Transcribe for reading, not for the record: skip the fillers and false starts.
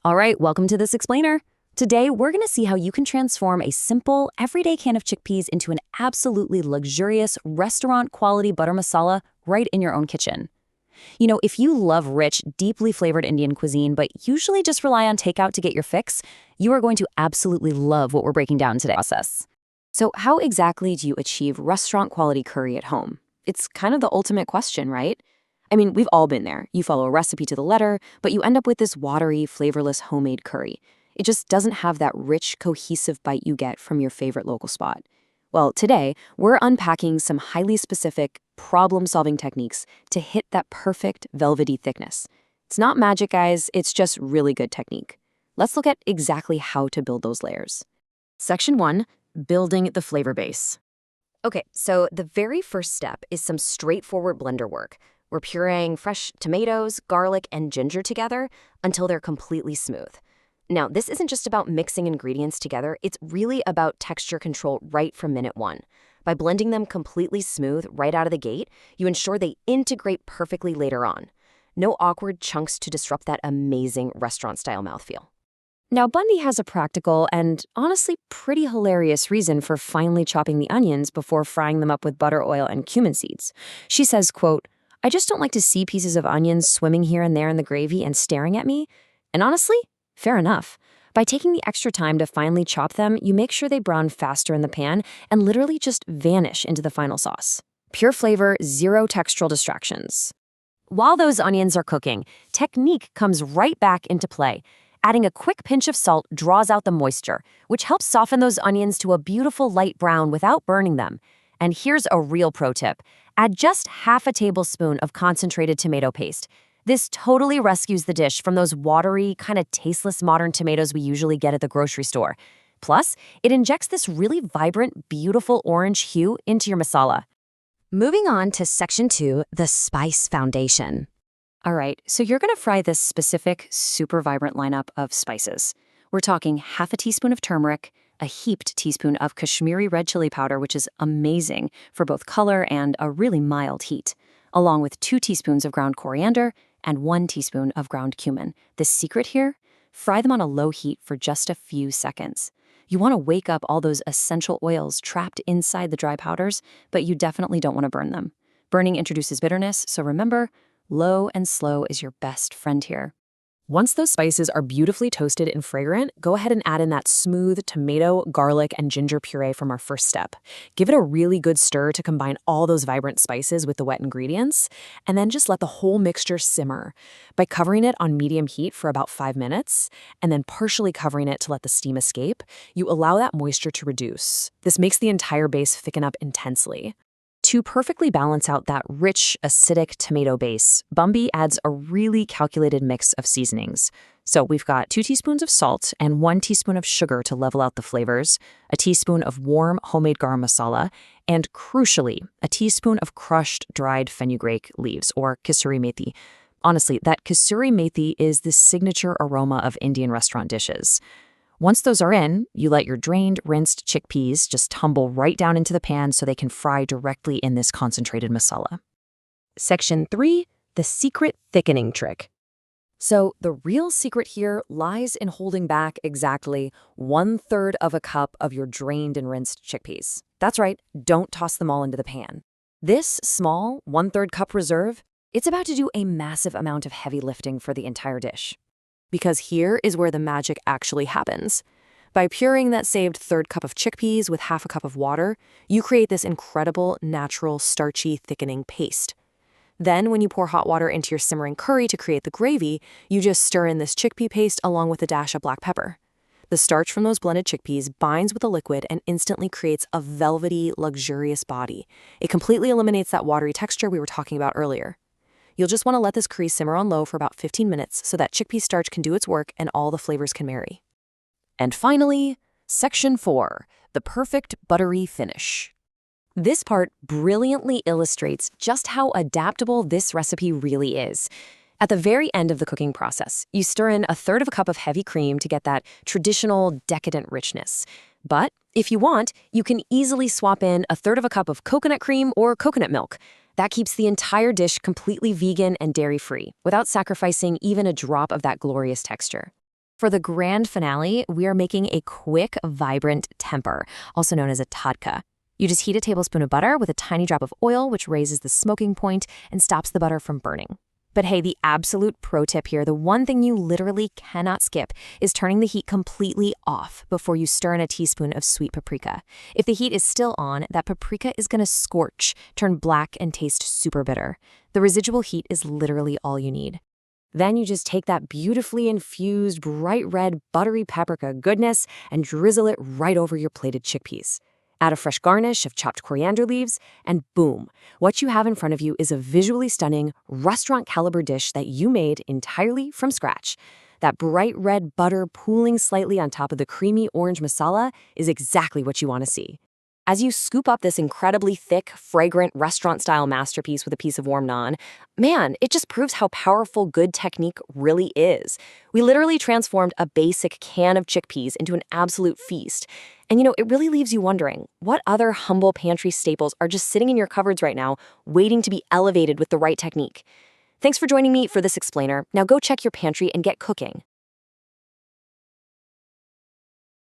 All right, welcome to This Explainer. Today, we're going to see how you can transform a simple, everyday can of chickpeas into an absolutely luxurious, restaurant-quality butter masala right in your own kitchen. You know, if you love rich, deeply flavored Indian cuisine, but usually just rely on takeout to get your fix, you are going to absolutely love what we're breaking down today. So how exactly do you achieve restaurant-quality curry at home? It's kind of the ultimate question, right? I mean, we've all been there. You follow a recipe to the letter, but you end up with this watery, flavorless homemade curry. It just doesn't have that rich, cohesive bite you get from your favorite local spot. Well, today, we're unpacking some highly specific, problem-solving techniques to hit that perfect, velvety thickness. It's not magic, guys. It's just really good technique. Let's look at exactly how to build those layers. Section 1, building the flavor base. Okay, so the very first step is some straightforward blender work. We're pureeing fresh tomatoes, garlic, and ginger together until they're completely smooth. Now, this isn't just about mixing ingredients together, it's really about texture control right from minute one. By blending them completely smooth right out of the gate, you ensure they integrate perfectly later on. No awkward chunks to disrupt that amazing restaurant-style mouthfeel. Now, Bundy has a practical and honestly pretty hilarious reason for finely chopping the onions before frying them up with butter, oil, and cumin seeds. She says, quote, "I just don't like to see pieces of onions swimming here and there in the gravy and staring at me. And honestly, fair enough. By taking the extra time to finely chop them, you make sure they brown faster in the pan and literally just vanish into the final sauce. Pure flavor, zero textural distractions." While those onions are cooking, technique comes right back into play. Adding a quick pinch of salt draws out the moisture, which helps soften those onions to a beautiful light brown without burning them. And here's a real pro tip. Add just half a tablespoon of concentrated tomato paste. This totally rescues the dish from those watery, kind of tasteless modern tomatoes we usually get at the grocery store. Plus, it injects this really vibrant, beautiful orange hue into your masala. Moving on to Section 2, the spice foundation. All right, so you're going to fry this specific, super vibrant lineup of spices. We're talking half a teaspoon of turmeric, a heaped teaspoon of Kashmiri red chili powder, which is amazing for both color and a really mild heat, along with 2 teaspoons of ground coriander and 1 teaspoon of ground cumin. The secret here? Fry them on a low heat for just a few seconds. You want to wake up all those essential oils trapped inside the dry powders, but you definitely don't want to burn them. Burning introduces bitterness, so remember, low and slow is your best friend here. Once those spices are beautifully toasted and fragrant, go ahead and add in that smooth tomato, garlic, and ginger puree from our first step. Give it a really good stir to combine all those vibrant spices with the wet ingredients, and then just let the whole mixture simmer by covering it on medium heat for about 5 minutes, and then partially covering it to let the steam escape. You allow that moisture to reduce. This makes the entire base thicken up intensely. To perfectly balance out that rich, acidic tomato base, Bumby adds a really calculated mix of seasonings. So we've got 2 teaspoons of salt and 1 teaspoon of sugar to level out the flavors, a teaspoon of warm homemade garam masala, and crucially, a teaspoon of crushed dried fenugreek leaves, or kasuri methi. Honestly, that kasuri methi is the signature aroma of Indian restaurant dishes. Once those are in, you let your drained, rinsed chickpeas just tumble right down into the pan so they can fry directly in this concentrated masala. Section 3, the secret thickening trick. So the real secret here lies in holding back exactly 1/3 of a cup of your drained and rinsed chickpeas. That's right, don't toss them all into the pan. This small 1/3 cup reserve, it's about to do a massive amount of heavy lifting for the entire dish. Because here is where the magic actually happens. By pureeing that saved 1/3 cup of chickpeas with half a cup of water, you create this incredible, natural, starchy, thickening paste. Then, when you pour hot water into your simmering curry to create the gravy, you just stir in this chickpea paste along with a dash of black pepper. The starch from those blended chickpeas binds with the liquid and instantly creates a velvety, luxurious body. It completely eliminates that watery texture we were talking about earlier. You'll just want to let this curry simmer on low for about 15 minutes so that chickpea starch can do its work and all the flavors can marry. And finally, Section 4, the perfect buttery finish. This part brilliantly illustrates just how adaptable this recipe really is. At the very end of the cooking process, you stir in 1/3 of a cup of heavy cream to get that traditional, decadent richness. But if you want, you can easily swap in 1/3 of a cup of coconut cream or coconut milk. That keeps the entire dish completely vegan and dairy-free, without sacrificing even a drop of that glorious texture. For the grand finale, we are making a quick, vibrant temper, also known as a tadka. You just heat a tablespoon of butter with a tiny drop of oil, which raises the smoking point and stops the butter from burning. But hey, the absolute pro tip here, the one thing you literally cannot skip, is turning the heat completely off before you stir in a teaspoon of sweet paprika. If the heat is still on, that paprika is going to scorch, turn black, and taste super bitter. The residual heat is literally all you need. Then you just take that beautifully infused, bright red, buttery paprika goodness and drizzle it right over your plated chickpeas. Add a fresh garnish of chopped coriander leaves, and boom, what you have in front of you is a visually stunning, restaurant-caliber dish that you made entirely from scratch. That bright red butter pooling slightly on top of the creamy orange masala is exactly what you want to see. As you scoop up this incredibly thick, fragrant, restaurant-style masterpiece with a piece of warm naan, man, it just proves how powerful good technique really is. We literally transformed a basic can of chickpeas into an absolute feast. And it really leaves you wondering, what other humble pantry staples are just sitting in your cupboards right now, waiting to be elevated with the right technique? Thanks for joining me for this explainer. Now go check your pantry and get cooking.